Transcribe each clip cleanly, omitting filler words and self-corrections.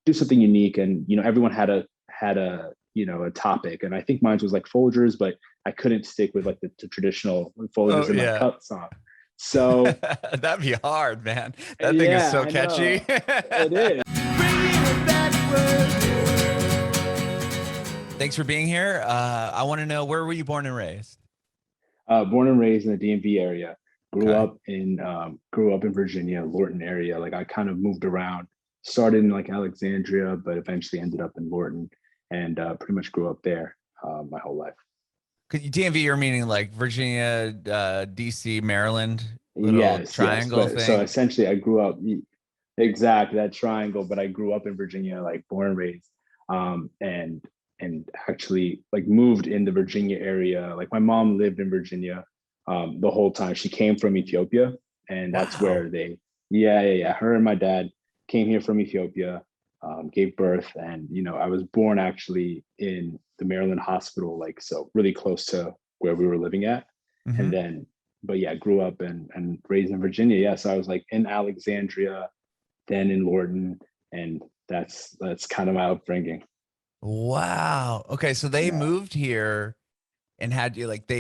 do something unique. And, everyone had a a topic. And I think mine was like Folgers, but I couldn't stick with like the traditional Oh Folgers in my yeah. cup song. So That'd be hard, man. That thing is yeah, so I catchy. know it is. Thanks for being here. I want to know, where were you born and raised? Born and raised in the DMV area. Grew Okay. up in grew up in Virginia, Lorton area. Like I kind of moved around. Started in like Alexandria, but eventually ended up in Lorton, and pretty much grew up there my whole life. Could you DMV, you're meaning like Virginia, DC, Maryland, little Yes, yes. triangle But so thing? essentially, I grew up exactly that triangle. But I grew up in Virginia, like born and raised, and actually like moved in the Virginia area. Like my mom lived in Virginia the whole time. She came from Ethiopia, and that's Wow. where yeah, yeah, yeah. Her and my dad came here from Ethiopia, gave birth, and I was born actually in the Maryland hospital, like so really close to where we were living at, and Hmm. then but yeah, grew up and raised in Virginia. Yeah, so I was like in Alexandria, then in Lorton, and that's kind of my upbringing. Wow. Okay, so they Yeah. moved here and had you like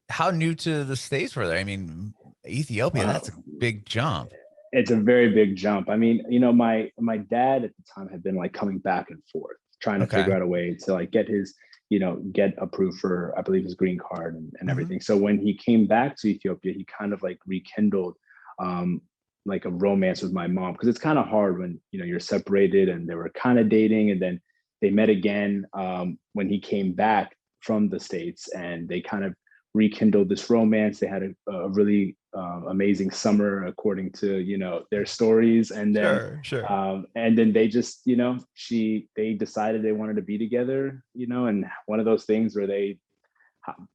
how new to the States were they? I mean, Ethiopia, that's a Wow. big jump. It's a very big jump. I mean, my dad at the time had been like coming back and forth, trying to figure Okay. out a way to like get his, get approved for, I believe, his green card and Hmm. everything. So when he came back to Ethiopia, he kind of like rekindled um like a romance with my mom, because it's kind of hard when you're separated, and they were kind of dating, and then they met again when he came back from the States, and they kind of rekindled this romance. They had a really amazing summer, according to their stories, Sure, sure. and then they just they decided they wanted to be together, and one of those things where they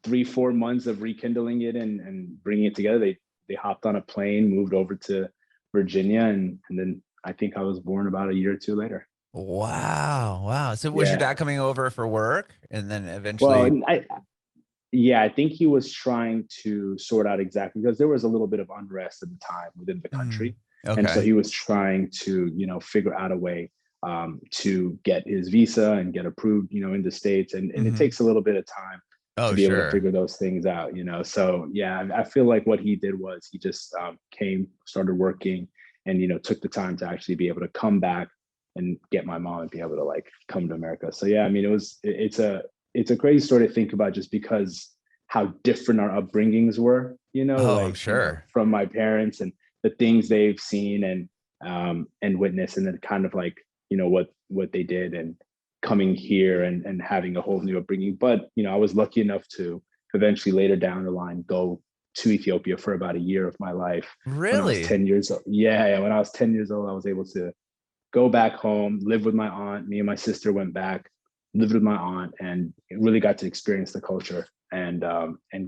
3-4 months of rekindling it and bringing it together, they hopped on a plane, moved over to Virginia, and then I think I was born about a year or two later. Wow. Wow. So was your Yeah. dad coming over for work and then Well, eventually? yeah, I think he was trying to sort out exactly, because there was a little bit of unrest at the time within the Mm, country. And so okay. he was trying to, figure out a way to get his visa and get approved, in the States. And it Hmm. takes a little bit of time to Oh, be able to sure. figure those things out, So yeah, I feel like what he did was he just came, started working, and, took the time to actually be able to come back and get my mom and be able to like come to America. So yeah, I mean, it's a crazy story to think about, just because how different our upbringings were, Oh, I'm like, sure. from my parents, and the things they've seen and witnessed, and then kind of like, what they did, and coming here and having a whole new upbringing. But, I was lucky enough to eventually later down the line go to Ethiopia for about a year of my life when I was Really? 10 years old. Yeah, yeah, when I was 10 years old, I was able to go back home, live with my aunt. Me and my sister went back, lived with my aunt, and really got to experience the culture, and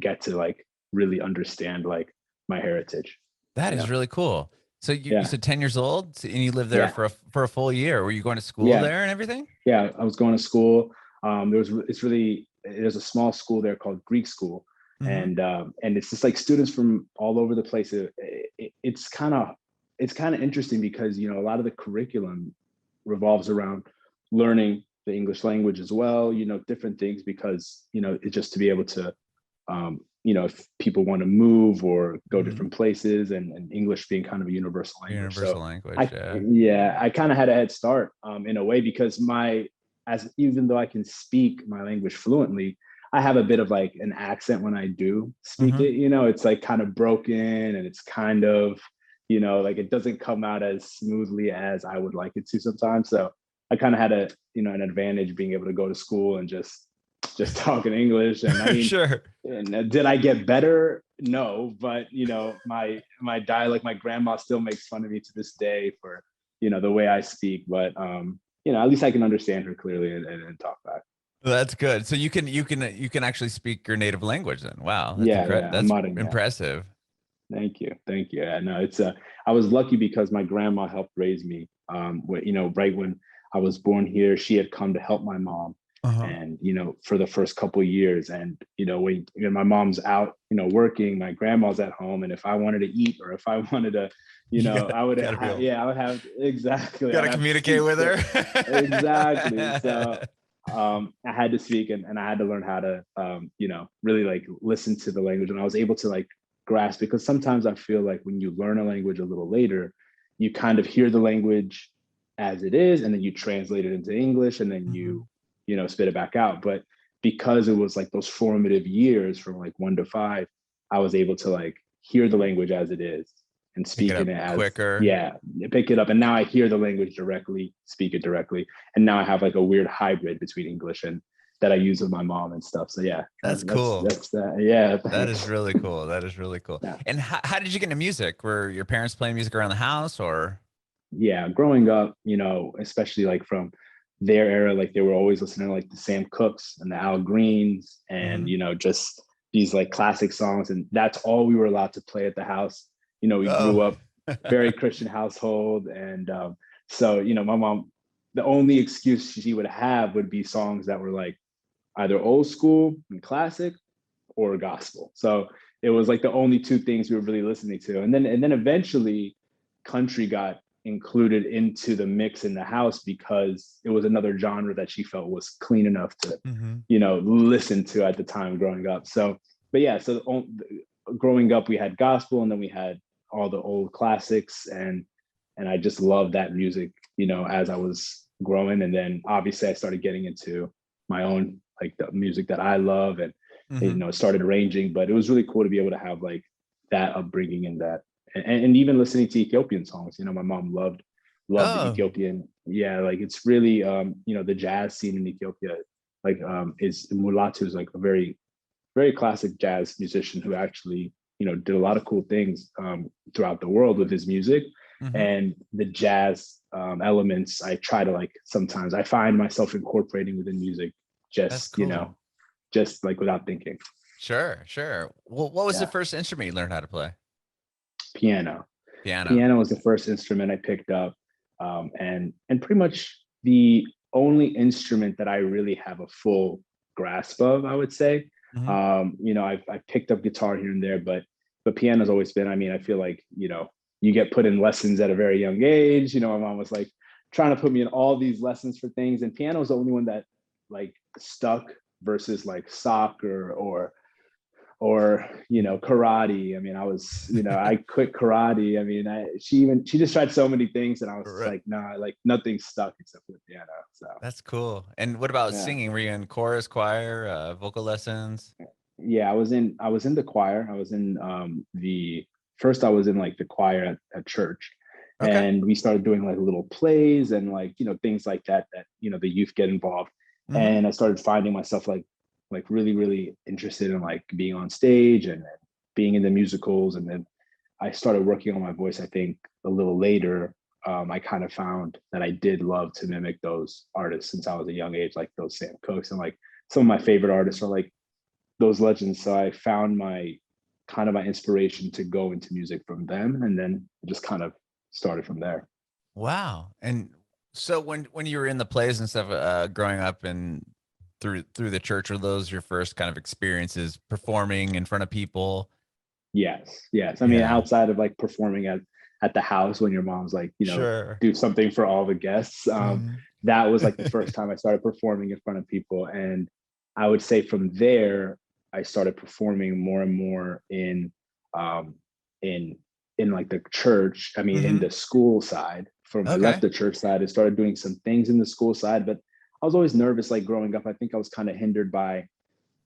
get to like really understand like my heritage. That is Yeah, really cool. So you yeah, said 10 years old and you lived there yeah, for a full year. Were you going to school yeah, there and everything? yeah. I was going to school. There's a small school there called Greek school, Hmm. and it's just like students from all over the place. It's kind of interesting, because a lot of the curriculum revolves around learning the English language as well. Different things, because it's just to be able to if people want to move or go Hmm. different places, and English being kind of a universal language. So Universal language. Yeah. I kind of had a head start in a way, because as even though I can speak my language fluently, I have a bit of like an accent when I do speak Hmm. it. It's like kind of broken, and it's kind of, like it doesn't come out as smoothly as I would like it to sometimes. So I kind of had an advantage being able to go to school and just talking English. And I mean, Sure. and did I get better? No, but my dialect, my grandma still makes fun of me to this day for the way I speak. But at least I can understand her clearly, and talk back. That's good. So you can actually speak your native language then. Wow, Yeah, yeah, I'm that's modding. Yeah, impressive. thank you, thank you. Yeah, no, it's I was lucky because my grandma helped raise me. Right when I was born here, she had come to help my mom, Uh-huh. And, for the first couple of years, and, when my mom's out, working, my grandma's at home. And if I wanted to eat, or if I wanted to, You gotta, I would gotta be have, able, yeah, I would have, exactly. I'd gotta have to communicate speak. with So, exactly. So, her. I had to speak, and I had to learn how to, really like listen to the language. And I was able to like grasp, because sometimes I feel like when you learn a language a little later, you kind of hear the language as it is, and then you translate it into English, and then Mhm. spit it back out. But because it was like those formative years from like 1 to 5, I was able to like hear the language as it is and Pick it speak in up it as, quicker. yeah, pick it up. And now I hear the language directly, speak it directly. And now I have like a weird hybrid between English and that I use with my mom and stuff. So yeah, That's that's cool. that's that. Yeah, That is thanks. really cool. That is really cool. Yeah. And how did you get into music? Were your parents playing music around the house or? Yeah, growing up, especially like from their era, like they were always listening to like the Sam Cooks and the Al Greens, and Mhm. just these like classic songs, and that's all we were allowed to play at the house. We grew Oh. up very Christian household, and so my mom, the only excuse she would have would be songs that were like either old school and classic or gospel. So it was like the only two things we were really listening to. And then eventually country got included into the mix in the house, because it was another genre that she felt was clean enough to, Mhm. listen to at the time growing up. So, but yeah, so growing up, we had gospel, and then we had all the old classics, and I just loved that music, as I was growing. And then obviously I started getting into my own, like the music that I love, and Mhm. started arranging. But it was really cool to be able to have like that upbringing, and that, and even listening to Ethiopian songs. My mom loved the Oh, Ethiopian. Yeah, like it's really, the jazz scene in Ethiopia, like, is Mulatu is like a very very classic jazz musician who actually did a lot of cool things, throughout the world with his music. mhm. And the jazz, elements, I try to like, sometimes I find myself incorporating within music, That's just cool. just like without thinking. Sure, sure. Well, what was the Yeah. first instrument you learned how to play? Piano. Piano. Piano was the first instrument I picked up, and pretty much the only instrument that I really have a full grasp of, I would say. Mhm. I've picked up guitar here and there, but piano's always been. I mean, I feel like you get put in lessons at a very young age. My mom was like trying to put me in all these lessons for things, and piano is the only one that like stuck, versus like soccer or karate. I mean, I was, I quit karate. I mean, she just tried so many things, and I was just Right. like, nah, like nothing stuck except for the piano. So That's cool. And what about yeah. singing? Were you in chorus, choir, vocal lessons? Yeah, I was in the choir. I was in, the first I was in like the choir at church. Okay. And we started doing like little plays, and like things like that the youth get involved. Mhm. And I started finding myself like really really interested in like being on stage, and being in the musicals. And then I started working on my voice, I think, a little later. I kind of found that I did love to mimic those artists since I was a young age, like those Sam Cooks. And like some of my favorite artists are like those legends. So I found my kind of my inspiration to go into music from them, and then just kind of started from there. Wow. And so when you were in the plays and stuff, growing up and through the church, were those your first kind of experiences performing in front of people? Yes, yes. I mean, Yeah. outside of like performing at the house when your mom's like, Sure. do something for all the guests. Mhm. That was like the first time I started performing in front of people. And I would say from there, I started performing more and more um in in like the church. I mean, in Mhm. the school side. From I left Okay. the church side, I started doing some things in the school side, but I was always nervous, like growing up. I think I was kind of hindered by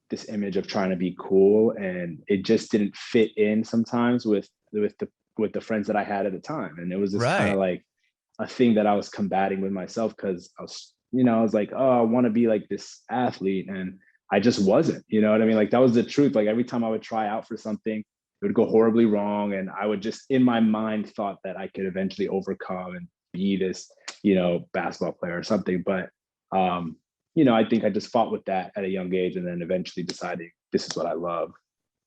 this image of trying to be cool, and it just didn't fit in sometimes with the friends that I had at the time. And it was just kind of Right. like a thing that I was combating with myself, because I was like, oh, I want to be like this athlete, and I just wasn't. You know what I mean? Like that was the truth. Like every time I would try out for something, it would go horribly wrong, and I would just in my mind thought that I could eventually overcome and be this, basketball player or something. But I think I just fought with that at a young age, and then eventually deciding this is what I love,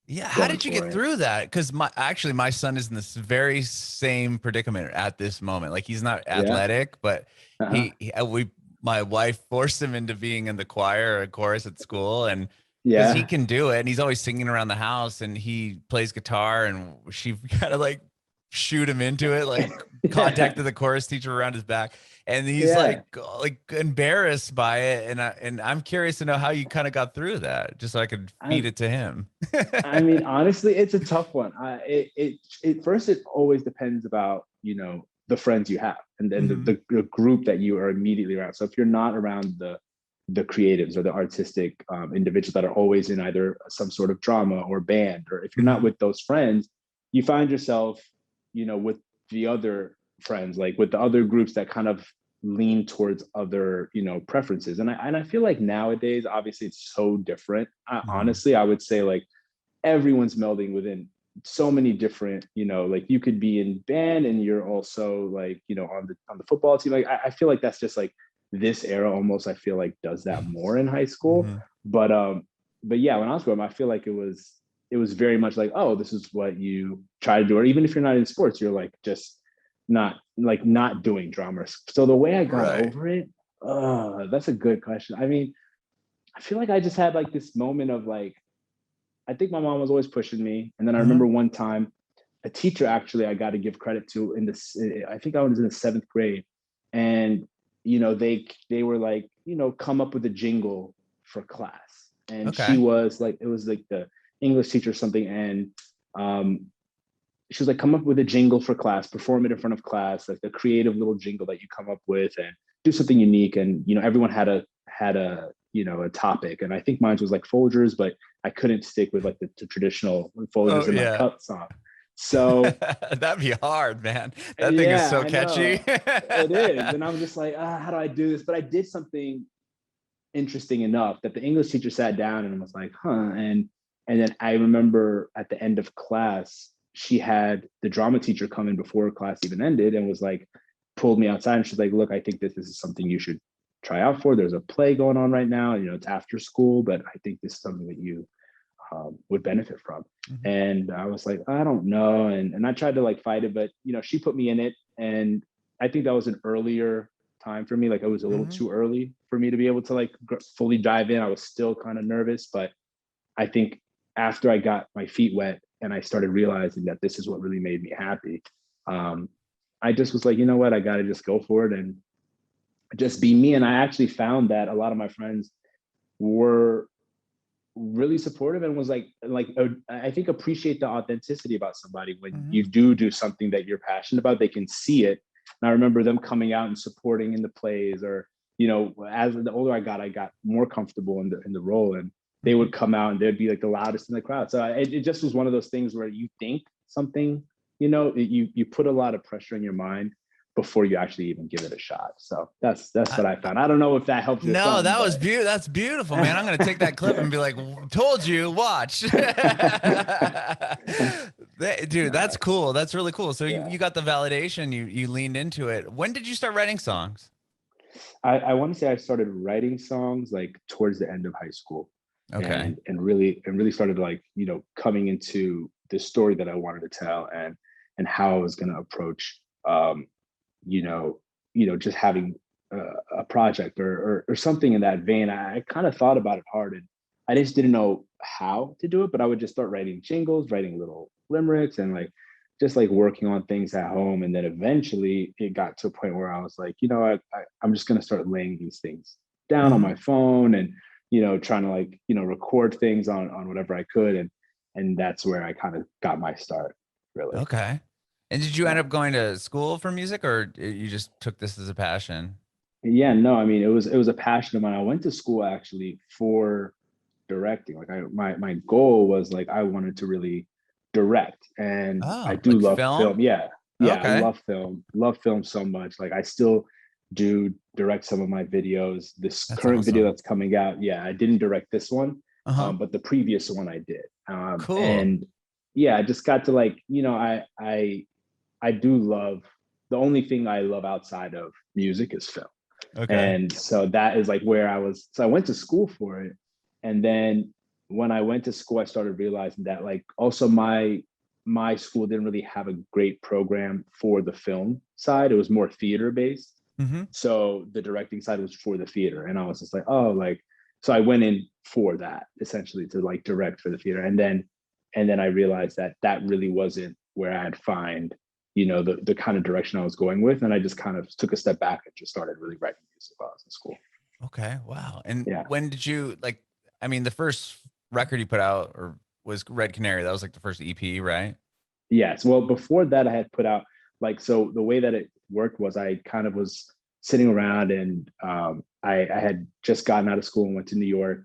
Yeah, how going did you get for it. through that? Because my son is in this very same predicament at this moment. Like he's not Yeah. athletic, but Uh-huh. we my wife forced him into being in the choir or a chorus at school, and because he Yeah. can do it and he's always singing around the house and he plays guitar, and she kind of like shoot him into it, like Yeah. contacted the chorus teacher around his back, and he's Yeah. like embarrassed by it, and I'm curious to know how you kind of got through that, just so I could feed I it to him. I mean, honestly, it's a tough one. It first, it always depends about, the friends you have, and then Mhm. the group that you are immediately around. So if you're not around the creatives or the artistic individuals that are always in either some sort of drama or band, or if you're not Mhm. with those friends, you find yourself, with the other friends, like with the other groups that kind of lean towards other, preferences. And I feel like nowadays, obviously, it's so different. Mhm. Honestly, I would say like everyone's melding within so many different, like you could be in band and you're also like, on the football team. Like I feel like that's just like this era almost, I feel like, does that more in high school. Mhm. But yeah, when I was growing up, I feel like it was very much like, oh, this is what you try to do. Or even if you're not in sports, you're like just not doing drummers. So the way I got Right. over it, that's a good question. I mean, I feel like I just had like this moment of like, I think my mom was always pushing me. And then I remember Mhm. one time, a teacher, actually, I got to give credit to, in this, I think I was in the seventh grade. And, they were like, come up with a jingle for class. And she Okay. was like, it was like the English teacher or something. And um, she was like, come up with a jingle for class, perform it in front of class, like the creative little jingle that you come up with, and do something unique. And everyone had a a topic, and I think mine was like Folgers, but I couldn't stick with like the traditional Oh Folgers in my yeah. cut song. So That'd be hard, man. That thing is yeah, so I catchy. know it is, and I'm just like, how do I do this? But I did something interesting enough that the English teacher sat down and was like, huh. And then I remember at the end of class, she had the drama teacher come in before class even ended and was like, pulled me outside, and she's like, look, I think this is something you should try out for. There's a play going on right now. It's after school, but I think this is something that you would benefit from. Mhm. And I was like, I don't know. And I tried to like fight it, but she put me in it. And I think that was an earlier time for me. Like it was a little Mhm. too early for me to be able to like fully dive in. I was still kind of nervous, but I think after I got my feet wet and I started realizing that this is what really made me happy, um, I just was like, you know what, I got to just go for it and just be me. And I actually found that a lot of my friends were really supportive and was I think appreciate the authenticity about somebody when Mhm. you do something that you're passionate about. They can see it. And I remember them coming out and supporting in the plays, or as the older I got more comfortable in the role, and they Mhm. would come out and they'd be like the loudest in the crowd. So it just was one of those things where you think something, you put a lot of pressure in your mind before you actually even give it a shot. So that's I, what I found. I don't know if that helps your No, son, that was but beautiful. That's beautiful, man. I'm gonna take that clip and be like, "Told you, watch." Dude, that's Nah, cool. That's really cool. So you yeah. you got the validation. You leaned into it. When did you start writing songs? I want to say I started writing songs like towards the end of high school, Okay. and really started like coming into the story that I wanted to tell, and how I was going to approach you know just having a project, or something in that vein. I kind of thought about it hard, and I just didn't know how to do it, but I would just start writing jingles, writing little limericks, and like just like working on things at home. And then eventually it got to a point where I was like, I'm just going to start laying these things down on Hmm. my phone, and trying to like record things on whatever I could. And that's where I kind of got my start, really. Okay. And did you end Yeah. up going to school for music, or you just took this as a passion? Yeah, no, I mean, it was a passion of mine. I went to school actually for directing. Like my goal was like I wanted to really direct, and I Oh, do like love film? film. Yeah, yeah, I Okay. love film so much. Like I still do direct some of my videos. This That's current video awesome. that's coming out, yeah, I didn't direct this one, Uh-huh. but the previous one I did. Cool. And yeah, I just got to like, I do love, the only thing I love outside of music is film. Okay. And so that is like where I was. So I went to school for it. And then when I went to school, I started realizing that like also my school didn't really have a great program for the film side. It was more theater based. Mm-hmm. So the directing side was for the theater. And I was just like, oh, like, so I went in for that essentially to like direct for the theater. And then I realized that that really wasn't where I'd find, the kind of direction I was going with. And I just kind of took a step back and just started really writing music while I was in school. Okay. Wow. And Yeah. when did you like, I mean, the first record you put out or was Red Canary. That was like the first EP, right? Yes. Well, before that, I had put out like, so the way that it worked was I kind of was sitting around and I had just gotten out of school and went to New York.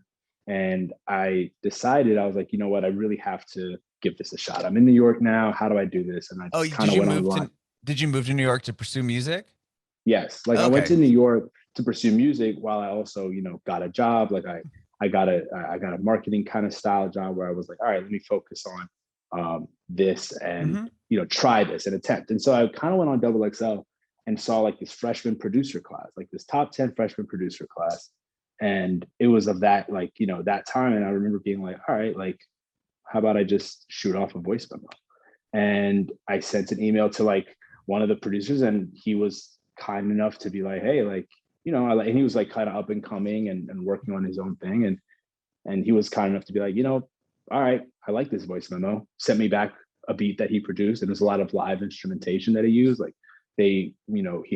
And I decided, I was like, you know what, I really have to give this a shot. I'm in New York now. How do I do this? And I Oh, just kind of went online. did you move to New York to pursue music? Yes. Like I went Okay. to New York to pursue music while I also, got a job. Like I got a marketing kind of style job where I was like, all right, let me focus on this and Mm-hmm. try this and attempt. And so I kind of went on Double XL and saw like this freshman producer class, like this top 10 freshman producer class. And it was of that, like, that time. And I remember being like, all right, like, how about I just shoot off a voice memo? And I sent an email to like one of the producers, and he was kind enough to be like, hey, like, and he was like kind of up and coming and working on his own thing. And he was kind enough to be like, all right, I like this voice memo. Sent me back a beat that he produced. And there's a lot of live instrumentation that he used. Like he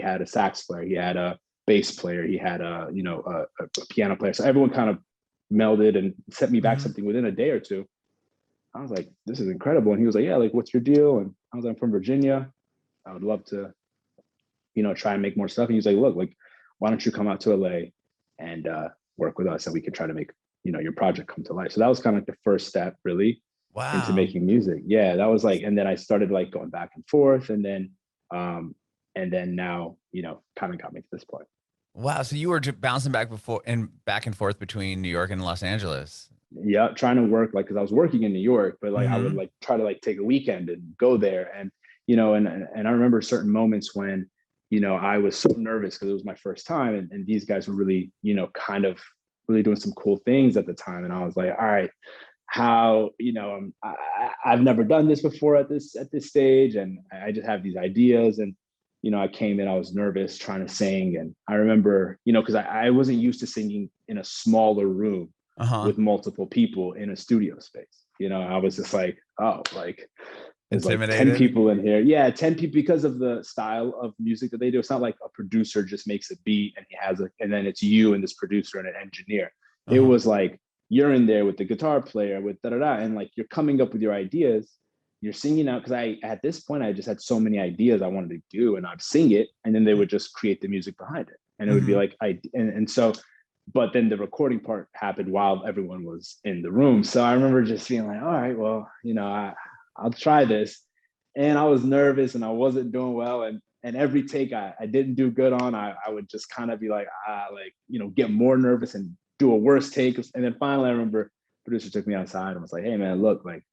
had a sax player, he had a bass player, he had a piano player. So everyone kind of melded and sent me back Mm-hmm. something within a day or two. I was like, this is incredible. And he was like, yeah, like, what's your deal? And I was like, I'm from Virginia. I would love to, try and make more stuff. And he was like, look, like, why don't you come out to LA and work with us and we can try to make, your project come to life. So that was kind of like the first step really into Wow. making music. Yeah, that was like, and then I started like going back and forth and then now, kind of got me to this point. Wow. So you were bouncing back and forth between New York and Los Angeles. Yeah, trying to work like because I was working in New York, but like I would Mm-hmm. like try to like take a weekend and go there, and and I remember certain moments when I was so nervous because it was my first time, and these guys were really kind of really doing some cool things at the time, and I was like, all right, how I've never done this before at this stage, and I just have these ideas, and I came in, I was nervous trying to sing, and I remember because I wasn't used to singing in a smaller room Uh-huh. with multiple people in a studio space. I was just like, oh, like there's like 10 Intimidated. people in here. Yeah, 10 people because of the style of music that they do. It's not like a producer just makes a beat and he has and then it's you and this producer and an engineer. It Uh-huh. was like you're in there with the guitar player with da da da, and like you're coming up with your ideas. You're singing out because at this point I just had so many ideas I wanted to do, and I'd sing it, and then they would just create the music behind it, and it would be Mm-hmm. like and so but then the recording part happened while everyone was in the room. So I remember just being like, all right, well, I'll try this. And I was nervous and I wasn't doing well. And every take I didn't do good on, I would just kind of be like, get more nervous and do a worse take. And then finally I remember producer took me outside and was like, hey man, look, like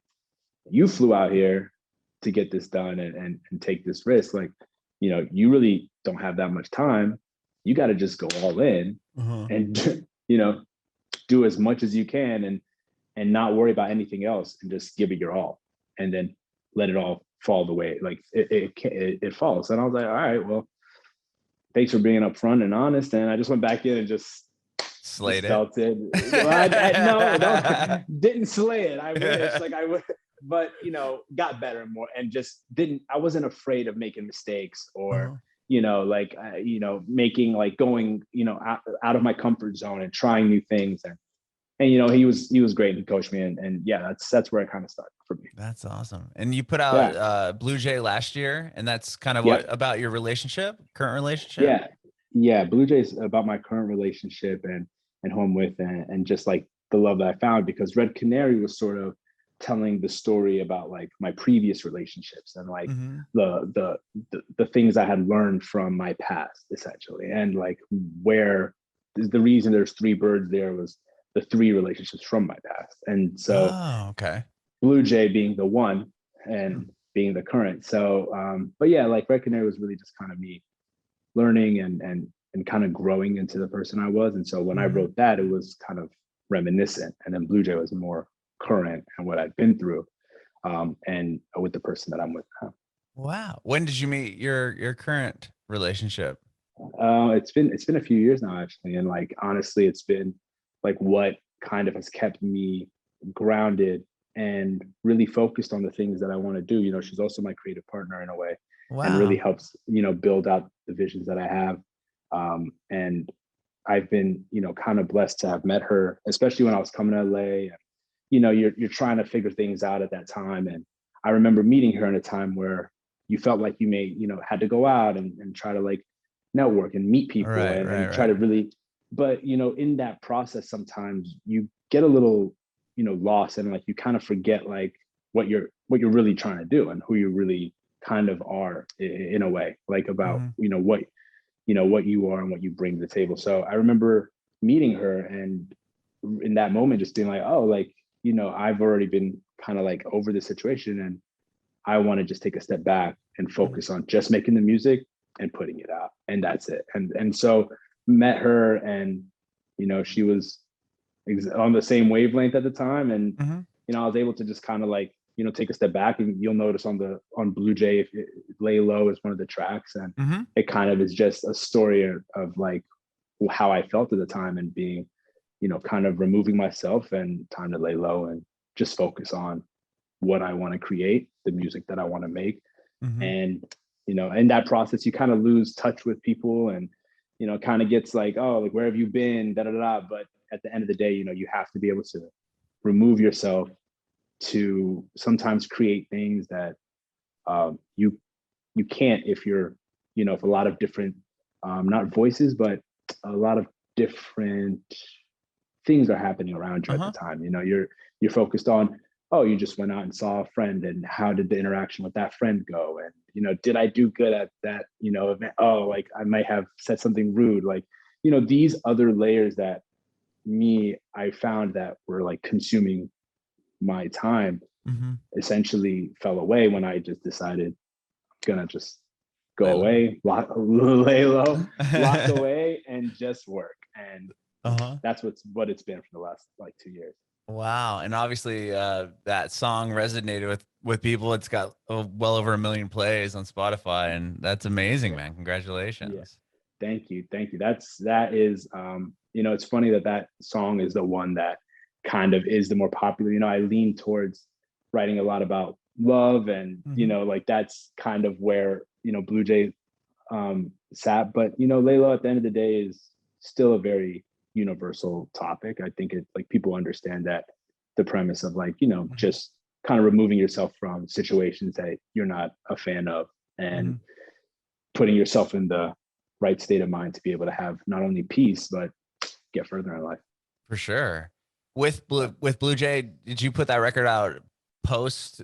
you flew out here to get this done and take this risk. Like, you really don't have that much time. You got to just go all in Uh-huh. and do as much as you can and not worry about anything else and just give it your all, and then let it all fall the way like it falls. And I was like, all right, well, thanks for being upfront and honest. And I just went back in and just Slayed it. felt it. Well, no, didn't slay it. I wish, like I would, but got better and more, and just didn't. I wasn't afraid of making mistakes or Uh-huh. making like going out of my comfort zone and trying new things. And he was great and coached me, and yeah, that's where it kind of started for me. That's awesome. And you put out Yeah. Blue Jay last year, and that's kind of what Yep. about your current relationship? Yeah, Blue Jays about my current relationship and who I'm with, and just like the love that I found, because Red Canary was sort of telling the story about like my previous relationships and like Mm-hmm. the things I had learned from my past essentially, and like where the reason there's three birds there was the three relationships from my past. And so Oh, okay. Blue Jay being the one Hmm. and being the current. So but yeah, like Red Canary was really just kind of me learning and kind of growing into the person I was. And so when I Mm-hmm. wrote that, it was kind of reminiscent. And then Blue Jay was more current and what I'd been through, and with the person that I'm with now. Wow. When did you meet your current relationship? It's been a few years now, actually, and like honestly, it's been like what kind of has kept me grounded and really focused on the things that I want to do. You know, she's also my creative partner in a way, and really Wow. helps build out the visions that I have. And I've been kind of blessed to have met her, especially when I was coming to LA. You're trying to figure things out at that time, and I remember meeting her in a time where you felt like you may had to go out and try to like network and meet people Right, and right, try right. to really, but in that process sometimes you get a little lost, and like you kind of forget like what you're really trying to do and who you really kind of are in a way, like about Hmm. what you are and what you bring to the table. So I remember meeting her, and in that moment just being like, oh, like I've already been kind of like over the situation, and I want to just take a step back and Hmm. focus on just making the music and putting it out, and that's it. And so met her, and she was on the same wavelength at the time, and Hmm. I was able to just kind of like take a step back, and you'll notice on bluejay, if it, lay low is one of the tracks, and Hmm. it kind of is just a story of like how I felt at the time, and being kind of removing myself and time to lay low and just focus on what I want to create, the music that I want to make. Hmm. And in that process you kind of lose touch with people, and it kind of gets like, oh, like, where have you been, da da da. But at the end of the day, you have to be able to remove yourself to sometimes create things that you can't if you're if a lot of different not voices, but a lot of different things are happening around you at the Uh-huh. time. You're focused on, oh, you just went out and saw a friend, and how did the interaction with that friend go, and did I do good at that event? Oh, like I might have said something rude, like these other layers that I found that were like consuming my time Hmm. essentially fell away when I just decided I'm gonna just go Lay low. away, lay low, lock away, and just work. And Uh-huh. that's what it's been for the last like 2 years. Wow. And obviously that song resonated with people. It's got well over 1 million plays on Spotify, and that's amazing, Yeah, man. yeah. Congratulations. Thank you. That is it's funny that song is the one that kind of is the more popular. I lean towards writing a lot about love, and Hmm. like that's kind of where bluejay sat. But layla at the end of the day is still a very universal topic. I think it like people understand that the premise of like just kind of removing yourself from situations that you're not a fan of, and Hmm. putting yourself in the right state of mind to be able to have not only peace but get further in life. For sure. With Yeah. Blue Jay, did you put that record out post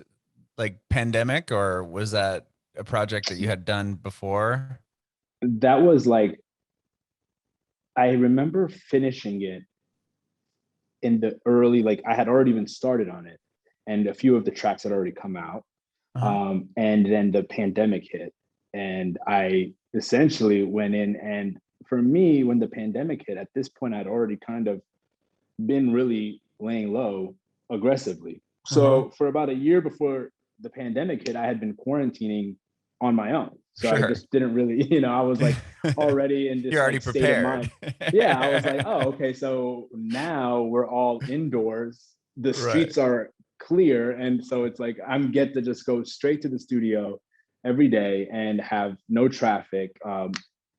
like pandemic, or was that a project that you had done before? That was like, I remember finishing it in the early, like I had already been started on it, and a few of the tracks had already come out. Uh-huh. And then the pandemic hit, and I essentially went in. And for me, when the pandemic hit, at this point, I'd already kind of been really laying low aggressively. Uh-huh. So for about a year before the pandemic hit, I had been quarantining on my own. So I Sure. just didn't really, I was like already in You're this already like state of mind. prepared. Yeah, I was like, oh, okay, so now we're all indoors. The Right. streets are clear. And so it's like I'm get to just go straight to the studio every day and have no traffic.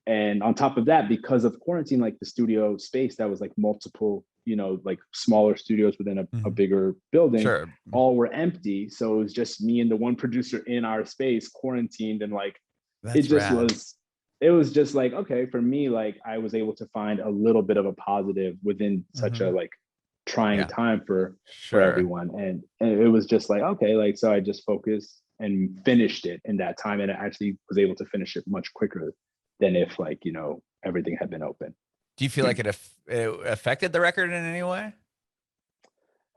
And on top of that, because of quarantine, like the studio space that was like multiple, like smaller studios within a Mhm. bigger building, Sure. all were empty. So it was just me and the one producer in our space quarantined. And like it That's just rad. was, it was just like, okay, for me, like I was able to find a little bit of a positive within such a Hmm. like trying Yeah. time for Sure. everyone. And it was just like, okay, like so I just focused and finished it in that time, and I actually was able to finish it much quicker than if like everything had been open. Do you feel like it affected the record in any way?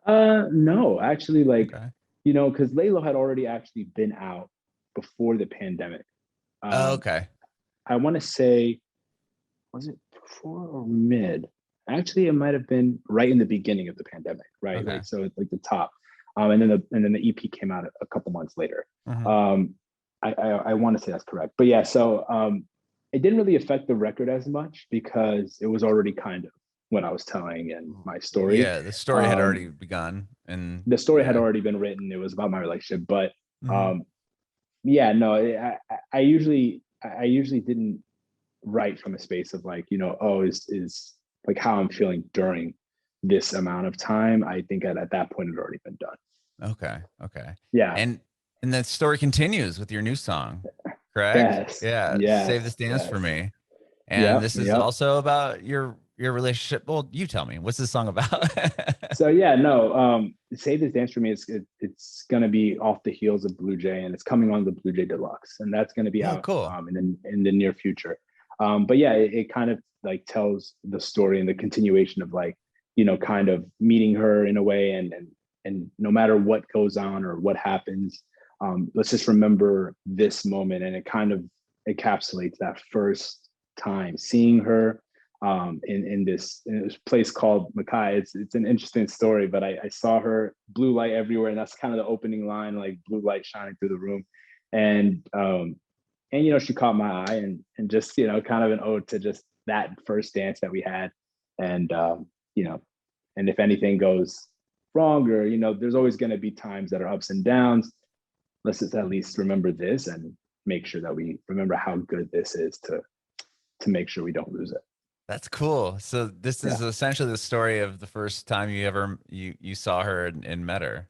No, actually, like Okay. because laylo had already actually been out before the pandemic. Oh, um okay. I want to say, was it before or mid? Actually, it might have been right in the beginning of the pandemic, right? Okay. Like so, it's like the top, and then the EP came out a couple months later. Hmm. Um, I want to say that's correct, but yeah. So it didn't really affect the record as much because it was already kind of what I was telling and my story. Yeah, the story had Um, already begun, and the story had yeah. already been written. It was about my relationship, but Mhm. um, yeah, no, I usually didn't write from a space of like, oh, is like how I'm feeling during this amount of time. I think at that point it had already been done. Okay, okay. Yeah. And that story continues with your new song, correct? Yes. Yeah, Save This Yes. Dance for Yes. Me. And Yep. this is Yep. also about your relationship. Well, you tell me, what's this song about? So yeah, no. Save This Dance for Me it's gonna be off the heels of Blue Jay, and it's coming on the Blue Jay Deluxe, and that's gonna be Oh, out cool. in the near future. But yeah, it kind of like tells the story and the continuation of like, kind of meeting her in a way, and no matter what goes on or what happens, let's just remember this moment, and it kind of encapsulates that first time seeing her in this place called Mackay. It's an interesting story, but I saw her, blue light everywhere, and that's kind of the opening line, like blue light shining through the room, and she caught my eye, and just kind of an ode to just that first dance that we had, and you know, and if anything goes wrong, or there's always going to be times that are ups and downs. Let's just at least remember this and make sure that we remember how good this is to make sure we don't lose it. That's cool. So this Yeah. is essentially the story of the first time you ever you saw her and met her.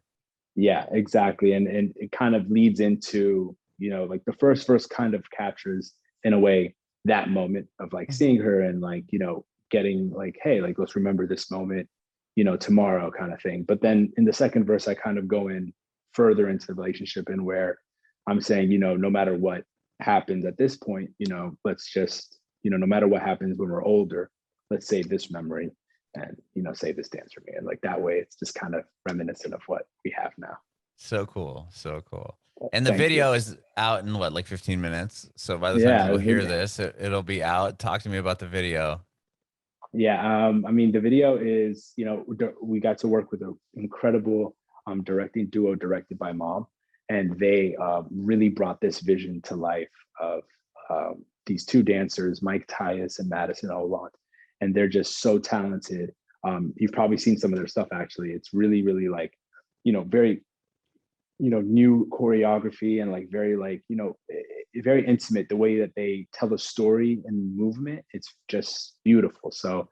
Yeah, exactly. And it kind of leads into, like the first verse kind of captures in a way that moment of like Mhm. seeing her and like, getting like, hey, like let's remember this moment, tomorrow kind of thing. But then in the second verse, I kind of go in further into the relationship and where I'm saying, no matter what happens at this point, let's just, no matter what happens when we're older, let's save this memory and save this dance for me, and like that way it's just kind of reminiscent of what we have now. So cool. So cool. And the Thank you. video is out in what, like 15 minutes. So by the time Yeah, people hear this, it'll be out. Talk to me about the video. yeah. I mean, the video is, we got to work with an incredible directing duo directed by Mom, and they really brought this vision to life of these two dancers, Mike Tyus and Madison Oland, and they're just so talented. You've probably seen some of their stuff. Actually, it's really, really like, very new choreography, and like very like very intimate, the way that they tell the story and movement. It's just beautiful. So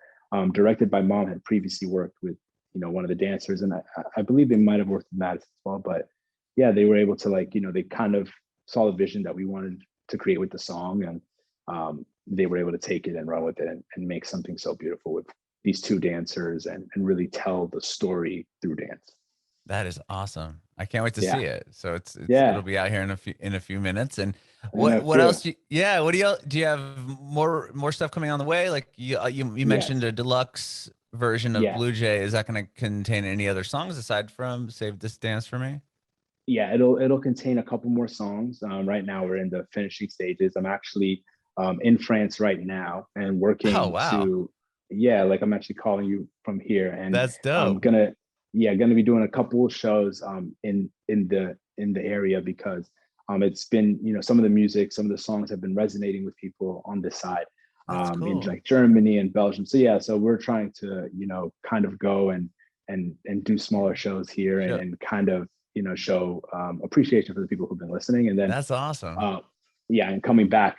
directed by Mom, had previously worked with one of the dancers, and I believe they might have worked with Madison as well. But yeah, they were able to like, they kind of saw the vision that we wanted to create with the song, and they were able to take it and run with it, and make something so beautiful with these two dancers, and really tell the story through dance. That is awesome. I can't wait to see Yeah. it. So it'll Yeah. be out here in a few minutes. And And a what few. else yeah, what do you have more stuff coming on the way? Like you mentioned Yes. a deluxe version of Yes. Blue Jay. Is that going to contain any other songs aside from Save This Dance for Me? Yeah, it'll contain a couple more songs. Right now we're in the finishing stages. I'm actually in France right now and Oh, working wow. to, yeah, like I'm actually calling you from here, and That's I'm dope. gonna be doing a couple of shows in the area, because it's been, some of the music, some of the songs have been resonating with people on this side, That's in cool. like Germany and Belgium. So yeah, so we're trying to, kind of go and do smaller shows here, and, Sure. and kind of, show appreciation for the people who've been listening, and then That's awesome. uh, yeah, and coming back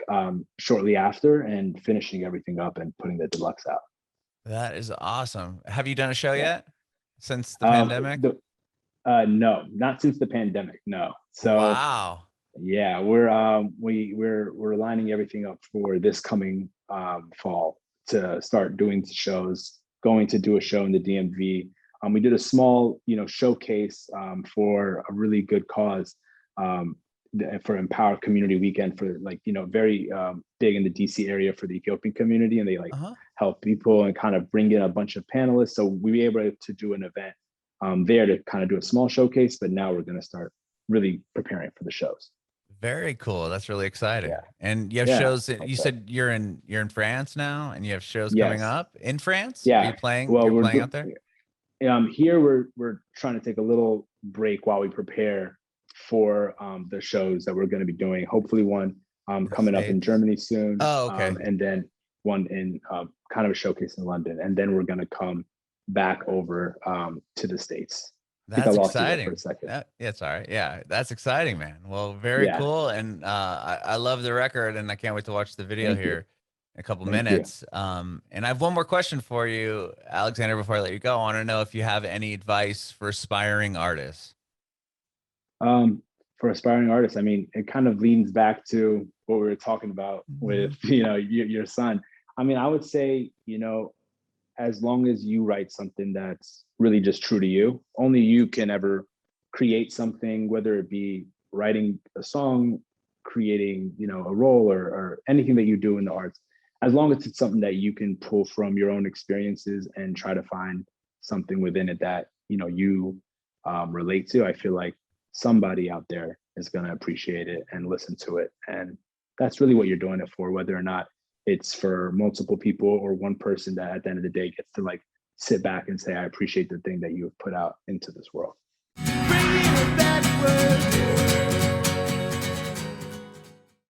shortly after and finishing everything up and putting the deluxe out. That is awesome. Have you done a show Yeah. yet since the pandemic? The No, not since the pandemic. No. So Wow. yeah, we're lining everything up for this coming fall to start doing shows. Going to do a show in the DMV. We did a small, showcase for a really good cause, um, for Empower Community Weekend, for like, very big in the DC area for the Ethiopian community, and they like Uh-huh. help people and kind of bring in a bunch of panelists. So we were able to do an event there to kind of do a small showcase, but now we're going to start really preparing for the shows. Very cool. That's really exciting. Yeah. And you have Yeah. shows. You Okay. said you're in France now, and you have shows coming Yes. up in France. Are you Yeah. playing? Well, You're playing out there? here we're trying to take a little break while we prepare for the shows that we're going to be doing. Hopefully one In the coming up in States? Germany soon. Oh, okay. And then one in kind of a showcase in London. And then we're going to come back over to the States. I think I That's lost you there for a exciting. second. Yeah, sorry. Yeah, that's exciting, man. Well, very Yeah. cool. And I love the record and I can't wait to watch the video Thank you. here in a couple Thank you. minutes. And I have one more question for you, Alexander, before I let you go. I want to know if you have any advice for aspiring artists. For aspiring artists, I mean, it kind of leans back to what we were talking about with, your son. I mean, I would say, as long as you write something that's really just true to you, only you can ever create something, whether it be writing a song, creating, a role or anything that you do in the arts, as long as it's something that you can pull from your own experiences and try to find something within it that, you relate to, I feel like somebody out there is going to appreciate it and listen to it. And that's really what you're doing it for, whether or not it's for multiple people or one person that at the end of the day gets to like sit back and say, I appreciate the thing that you have put out into this world. Bringing it backward.